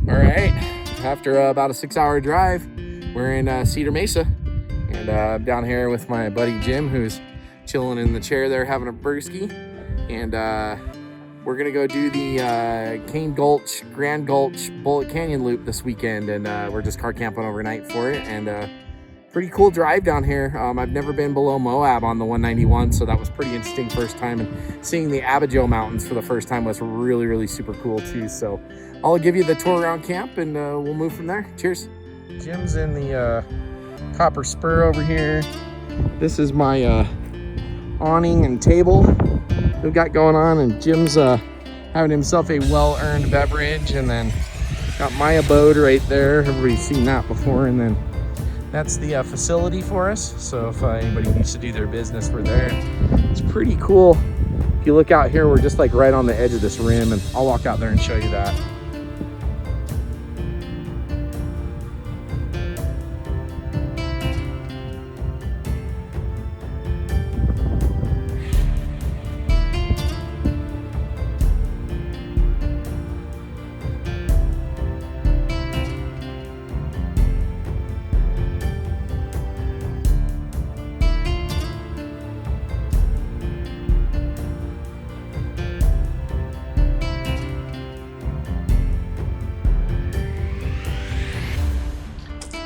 All right, after about a 6-hour drive, we're in Cedar Mesa, and I'm down here with my buddy Jim, who's chilling in the chair there having a brewski, and we're gonna go do the Kane Gulch, Grand Gulch Bullet Canyon loop this weekend, and we're just car camping overnight for it, and pretty cool drive down here. I've never been below Moab on the 191, so that was pretty interesting first time, and seeing the Abigail Mountains for the first time was really super cool too. So I'll give you the tour around camp, and we'll move from there. Cheers. Jim's in the copper spur over here. This is my awning and table we've got going on, and Jim's having himself a well-earned beverage, and then got my abode right there. Everybody's seen that before, and then that's the facility for us. So if anybody needs to do their business, we're there. It's pretty cool. If you look out here, we're just like right on the edge of this rim, and I'll walk out there and show you that.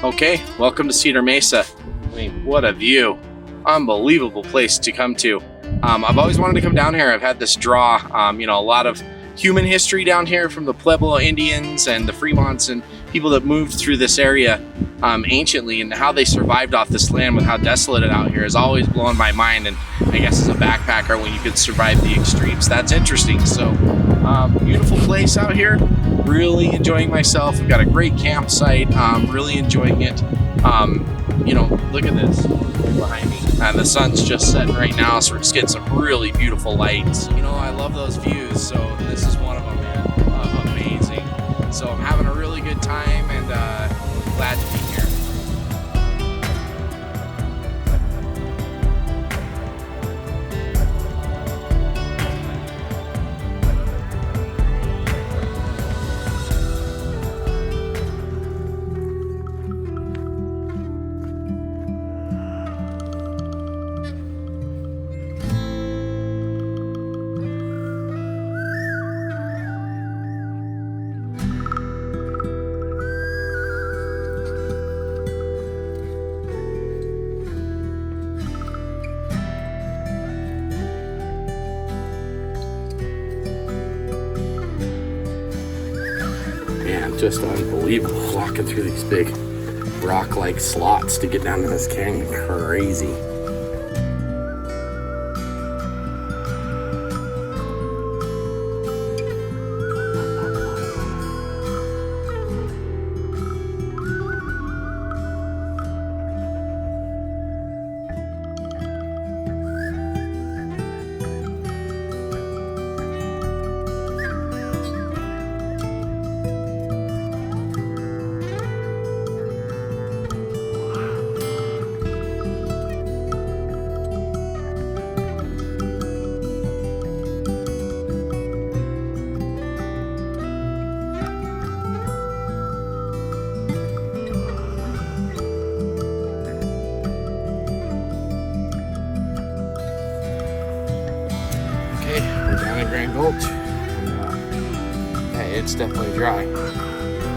Okay, welcome to Cedar Mesa. I mean, what a view. Unbelievable place to come to. I've always wanted to come down here. I've had this draw, a lot of human history down here from the Pueblo Indians and the Fremonts and people that moved through this area anciently, and how they survived off this land with how desolate it out here has always blown my mind. And I guess as a backpacker, when you could survive the extremes, that's interesting. So beautiful place out here. Really enjoying myself. We've got a great campsite. Really enjoying it. Look at this behind me. The sun's just setting right now, so we're just getting some really beautiful lights. I love those views, so this is one of them, man. Amazing. So I'm having a really good time, and glad to be here. Man, just unbelievable walking through these big rock-like slots to get down to this canyon. Crazy. We're down at Grand Gulch, and it's definitely dry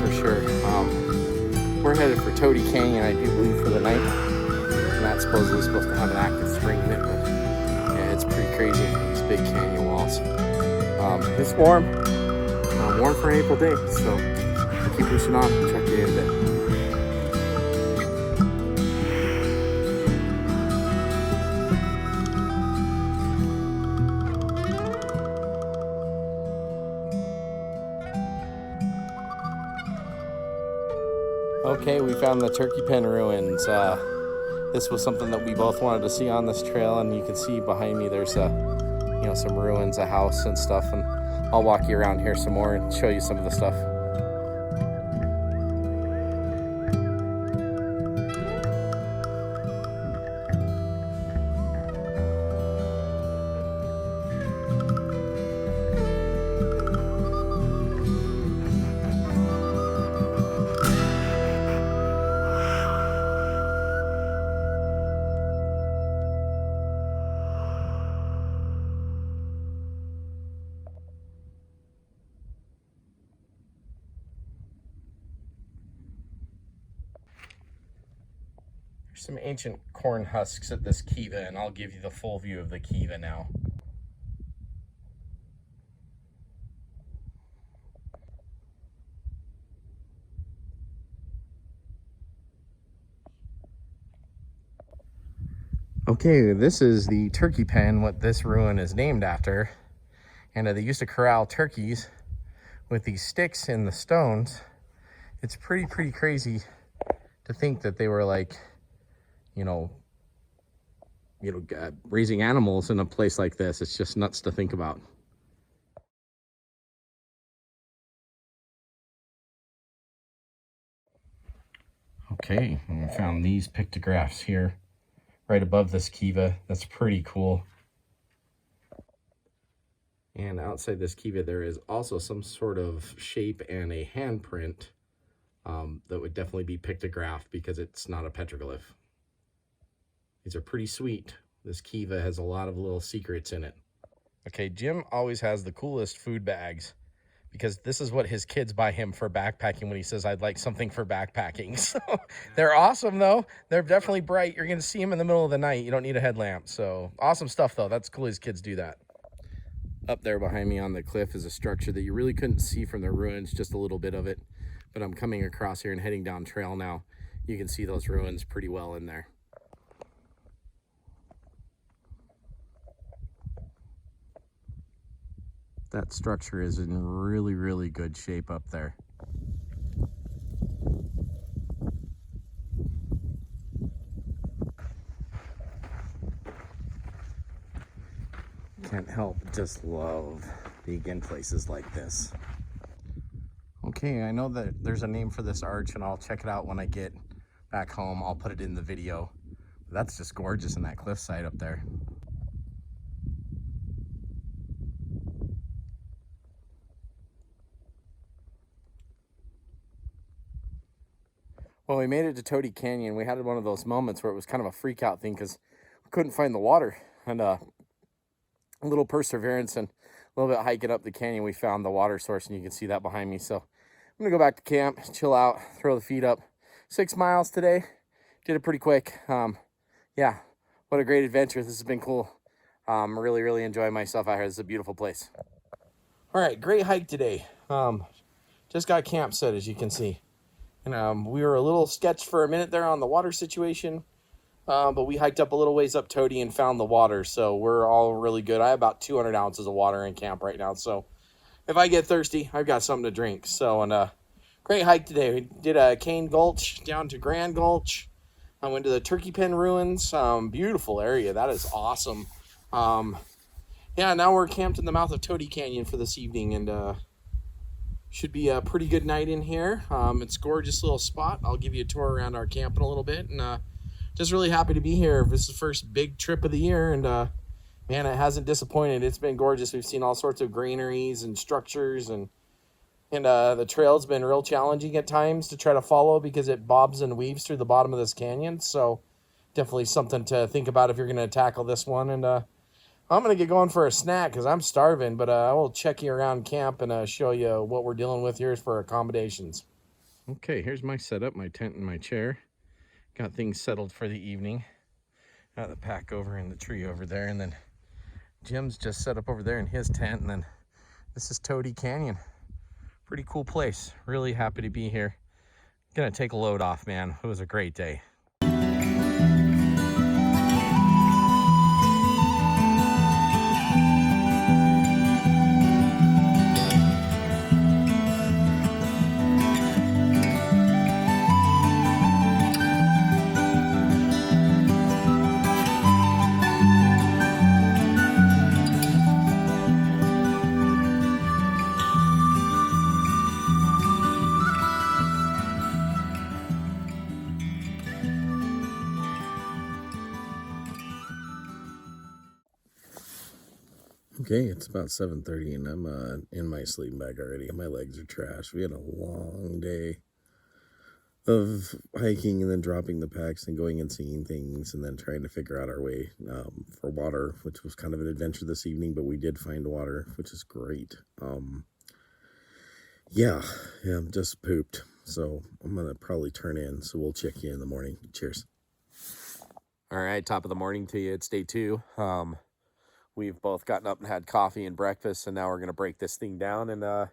for sure. We're headed for Toady Canyon, I do believe, for the night, and that's supposedly supposed to have an active spring in it, but yeah, it's pretty crazy, these big canyon walls. It's warm for an April day, so we'll keep pushing on and check you in a bit. Okay, we found the Turkey Pen ruins. This was something that we both wanted to see on this trail, and you can see behind me there's some ruins, a house and stuff, and I'll walk you around here some more and show you some of the stuff. There's some ancient corn husks at this kiva, and I'll give you the full view of the kiva now. Okay, this is the turkey pen, what this ruin is named after. And they used to corral turkeys with these sticks in the stones. It's pretty crazy to think that they were like, raising animals in a place like this. It's just nuts to think about. Okay, and we found these pictographs here right above this kiva. That's pretty cool. And outside this kiva, there is also some sort of shape and a handprint that would definitely be pictographed because it's not a petroglyph. These are pretty sweet. This kiva has a lot of little secrets in it. Okay, Jim always has the coolest food bags because this is what his kids buy him for backpacking when he says, I'd like something for backpacking. So they're awesome though. They're definitely bright. You're gonna see them in the middle of the night. You don't need a headlamp. So awesome stuff though. That's cool his kids do that. Up there behind me on the cliff is a structure that you really couldn't see from the ruins, just a little bit of it. But I'm coming across here and heading down trail now. You can see those ruins pretty well in there. That structure is in really good shape up there. Can't help but just love being in places like this. Okay, I know that there's a name for this arch and I'll check it out when I get back home. I'll put it in the video. That's just gorgeous in that cliffside up there. Well, we made it to Toady Canyon. We had one of those moments where it was kind of a freak out thing because we couldn't find the water. And a little perseverance and a little bit hiking up the canyon, we found the water source, and you can see that behind me. So I'm gonna go back to camp, chill out, throw the feet up. 6 miles today. Did it pretty quick. Yeah, what a great adventure. This has been cool. Really enjoying myself out here. This is a beautiful place. All right, great hike today. Just got camp set, as you can see. And we were a little sketched for a minute there on the water situation, but we hiked up a little ways up Toady and found the water, so we're all really good. I have about 200 ounces of water in camp right now, so if I get thirsty, I've got something to drink. So, great hike today. We did a Kane Gulch down to Grand Gulch. I went to the Turkey Pen ruins. Beautiful area. That is awesome. Yeah, now we're camped in the mouth of Toady Canyon for this evening, and should be a pretty good night in here. It's a gorgeous little spot. I'll give you a tour around our camp in a little bit, and just really happy to be here. This is the first big trip of the year, and man, it hasn't disappointed. It's been gorgeous. We've seen all sorts of granaries and structures, and the trail's been real challenging at times to try to follow because it bobs and weaves through the bottom of this canyon. So definitely something to think about if you're going to tackle this one. And I'm going to get going for a snack because I'm starving, but I will check you around camp and show you what we're dealing with here for accommodations. Okay, here's my setup, my tent and my chair. Got things settled for the evening. Got the pack over in the tree over there, and then Jim's just set up over there in his tent, and then this is Toady Canyon. Pretty cool place. Really happy to be here. Gonna take a load off, man. It was a great day. Okay, it's about 7:30 and I'm in my sleeping bag already. My legs are trashed. We had a long day of hiking and then dropping the packs and going and seeing things and then trying to figure out our way for water, which was kind of an adventure this evening, but we did find water, which is great. Yeah, I'm just pooped, so I'm gonna probably turn in, so we'll check you in the morning. Cheers. All right, top of the morning to you. It's day 2. We've both gotten up and had coffee and breakfast, and now we're going to break this thing down and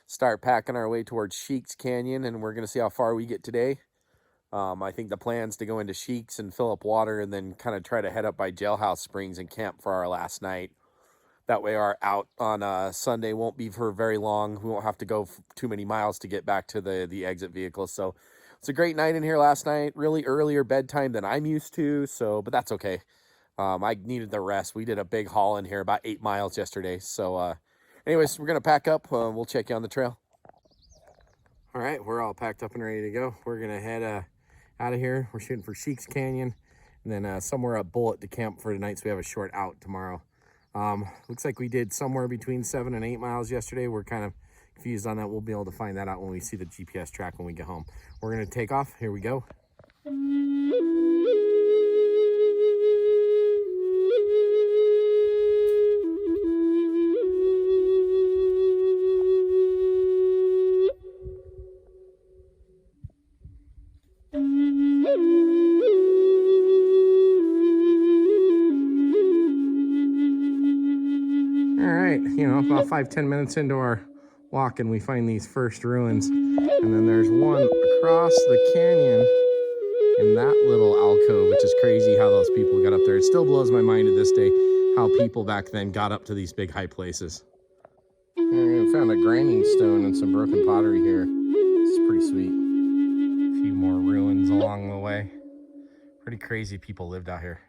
start packing our way towards Sheik's Canyon, and we're going to see how far we get today. I think the plan's to go into Sheik's and fill up water and then kind of try to head up by Jailhouse Springs and camp for our last night. That way our out on Sunday won't be for very long. We won't have to go too many miles to get back to the exit vehicle. So it's a great night in here last night, really earlier bedtime than I'm used to, but that's okay. I needed the rest. We did a big haul in here, about 8 miles yesterday. So anyways, we're going to pack up. We'll check you on the trail. All right, we're all packed up and ready to go. We're going to head out of here. We're shooting for Sheik's Canyon and then somewhere at Bullet to camp for tonight, so we have a short out tomorrow. Looks like we did somewhere between 7 and 8 miles yesterday. We're kind of confused on that. We'll be able to find that out when we see the GPS track when we get home. We're going to take off. Here we go. About 5-10 minutes into our walk and we find these first ruins, and then there's one across the canyon in that little alcove, which is crazy how those people got up there. It still blows my mind to this day how people back then got up to these big high places. And we found a grinding stone and some broken pottery here. This is pretty sweet. A few more ruins along the way. Pretty crazy people lived out here.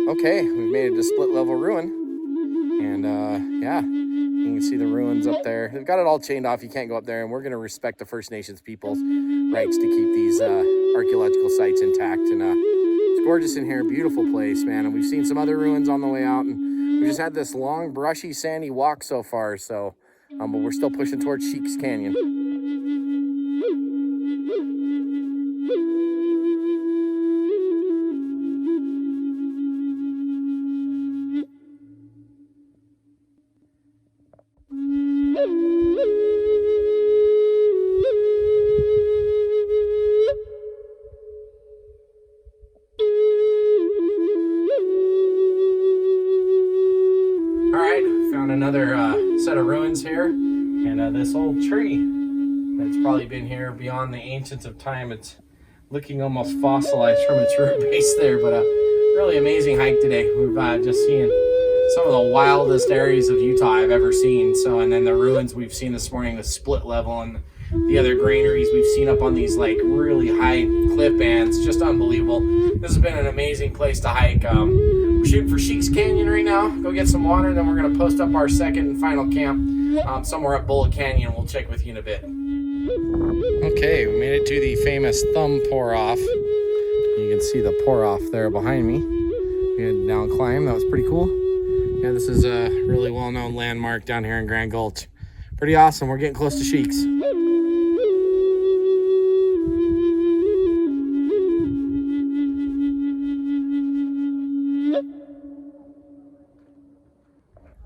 Okay, we've made it to split level ruin, and yeah, you can see the ruins up there. They've got it all chained off. You can't go up there, and we're going to respect the First Nations people's rights to keep these archaeological sites intact. And it's gorgeous in here, beautiful place, man. And we've seen some other ruins on the way out, and we just had this long, brushy, sandy walk so far. So, but we're still pushing towards Sheik's Canyon. Another set of ruins here, and this old tree that's probably been here beyond the ancients of time. It's looking almost fossilized from its root base there, but a really amazing hike today. We've just seen some of the wildest areas of Utah I've ever seen. So, and then the ruins we've seen this morning, the split level, and the other granaries we've seen up on these like really high cliff bands, just unbelievable. This has been an amazing place to hike. We're shooting for Sheik's Canyon right now. Go get some water, then we're going to post up our second and final camp somewhere at Bullet Canyon. We'll check with you in a bit. Okay, we made it to the famous thumb pour off. You can see the pour off there behind me. We had a down climb. That was pretty cool. Yeah, this is a really well-known landmark down here in Grand Gulch. Pretty awesome. We're getting close to Sheik's.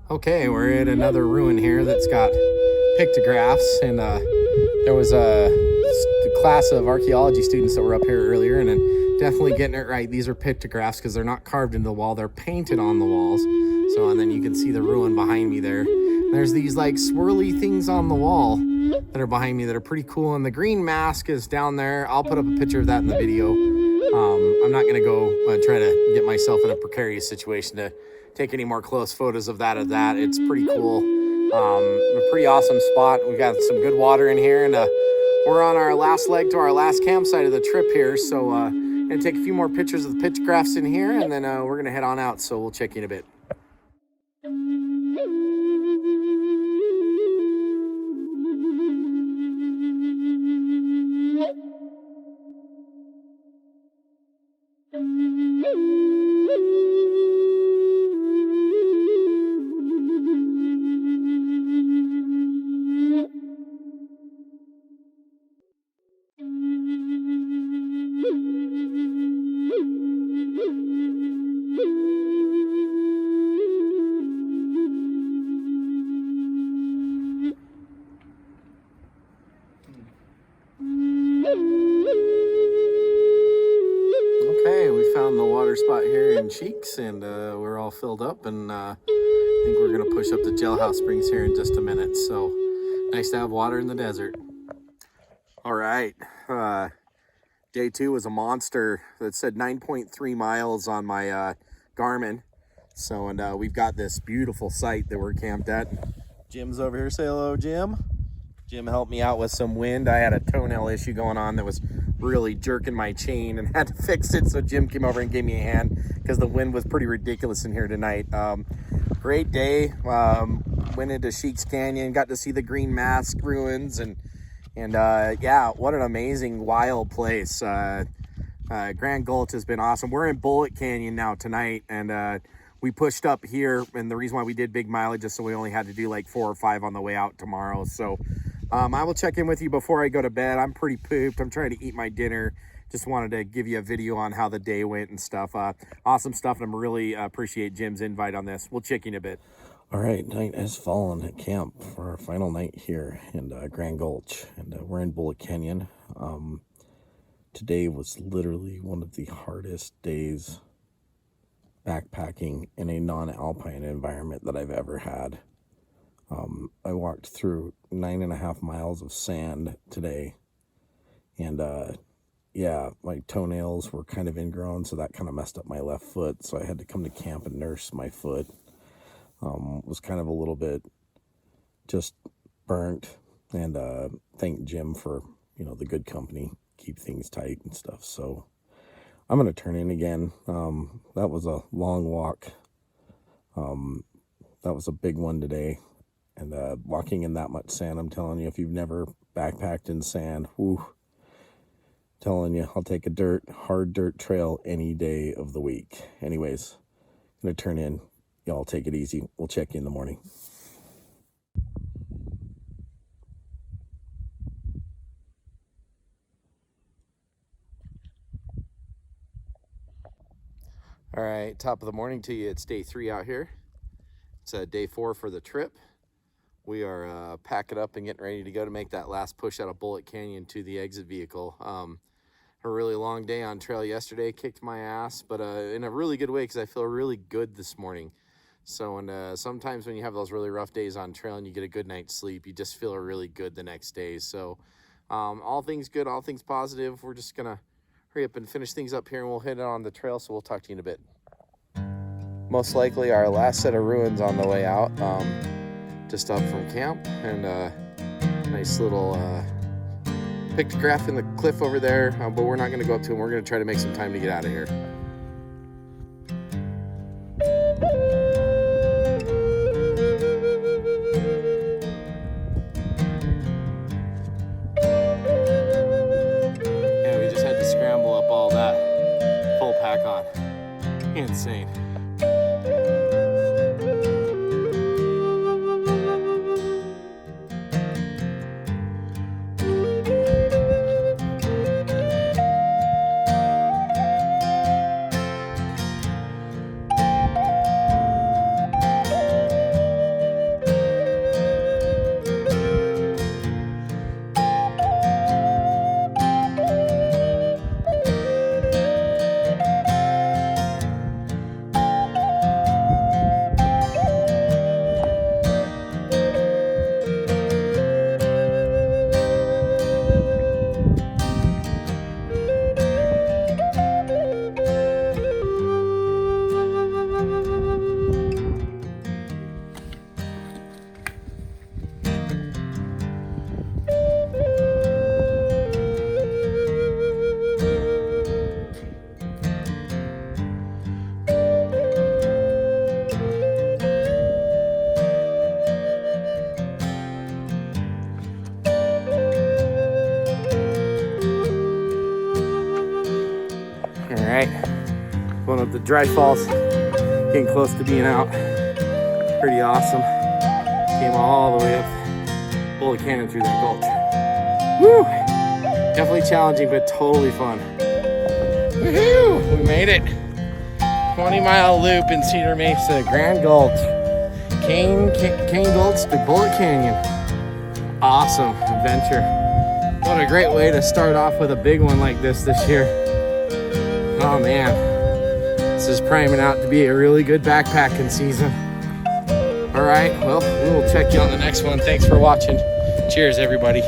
Okay, we're at another ruin here that's got pictographs, and there was a class of archaeology students that were up here earlier, and then definitely getting it right. These are pictographs because they're not carved into the wall, they're painted on the walls. So, and then you can see the ruin behind me there. There's these like swirly things on the wall that are behind me that are pretty cool, and the green mask is down there. I'll put up a picture of that in the video. I'm not gonna go try to get myself in a precarious situation to take any more close photos of that. It's pretty cool. A pretty awesome spot. We've got some good water in here, and we're on our last leg to our last campsite of the trip here. So gonna take a few more pictures of the pictographs in here, and then we're gonna head on out. So we'll check you in a bit. found the water spot here in Sheik's, and we're all filled up, and I think we're gonna push up to Jailhouse Springs here in just a minute. So nice to have water in the desert. All right, day 2 was a monster. That said 9.3 miles on my Garmin. So, and we've got this beautiful site that we're camped at. Jim's over here. Say hello, Jim. Jim helped me out with some wind. I had a toenail issue going on that was really jerking my chain and had to fix it. So Jim came over and gave me a hand because the wind was pretty ridiculous in here tonight. Great day. Went into Sheik's Canyon, got to see the Green Mask ruins, and yeah, what an amazing wild place. Grand Gulch has been awesome. We're in Bullet Canyon now tonight, and we pushed up here, and the reason why we did big mileage is so we only had to do like 4 or 5 on the way out tomorrow. So I will check in with you before I go to bed. I'm pretty pooped. I'm trying to eat my dinner. Just wanted to give you a video on how the day went and stuff. Awesome stuff, and I really appreciate Jim's invite on this. We'll check in a bit. All right, night has fallen at camp for our final night here in Grand Gulch, and we're in Bullet Canyon. Today was literally one of the hardest days backpacking in a non-alpine environment that I've ever had. I walked through 9.5 miles of sand today, and yeah, my toenails were kind of ingrown, so that kind of messed up my left foot, so I had to come to camp and nurse my foot. Was kind of a little bit just burnt, and thank Jim for, you know, the good company, keep things tight and stuff. So I'm gonna turn in again. That was a long walk. That was a big one today, and walking in that much sand, I'm telling you, if you've never backpacked in sand, whoo, telling you, I'll take a hard dirt trail any day of the week. Anyways, gonna turn in. Y'all take it easy. We'll check you in the morning. All right, top of the morning to you. It's day 3 out here. It's day 4 for the trip. We are packing up and getting ready to go to make that last push out of Bullet Canyon to the exit vehicle. A really long day on trail yesterday, kicked my ass, but in a really good way because I feel really good this morning. So, and sometimes when you have those really rough days on trail and you get a good night's sleep, you just feel really good the next day. So all things good, all things positive. We're just gonna hurry up and finish things up here, and we'll hit it on the trail. So we'll talk to you in a bit. Most likely our last set of ruins on the way out, just up from camp, and nice little pictograph in the cliff over there, but we're not gonna go up to them. We're gonna try to make some time to get out of here. Insane. Going up the dry falls, getting close to being out. Pretty awesome. Came all the way up Bullet Canyon through that gulch. Woo! Definitely challenging, but totally fun. Woohoo! We made it. 20-mile loop in Cedar Mesa, Grand Gulch, Kane Gulch to Bullet Canyon. Awesome adventure. What a great way to start off with a big one like this year. Oh man. This is priming out to be a really good backpacking season. All right, well, we will check you on the next one. Thanks for watching. Cheers, everybody.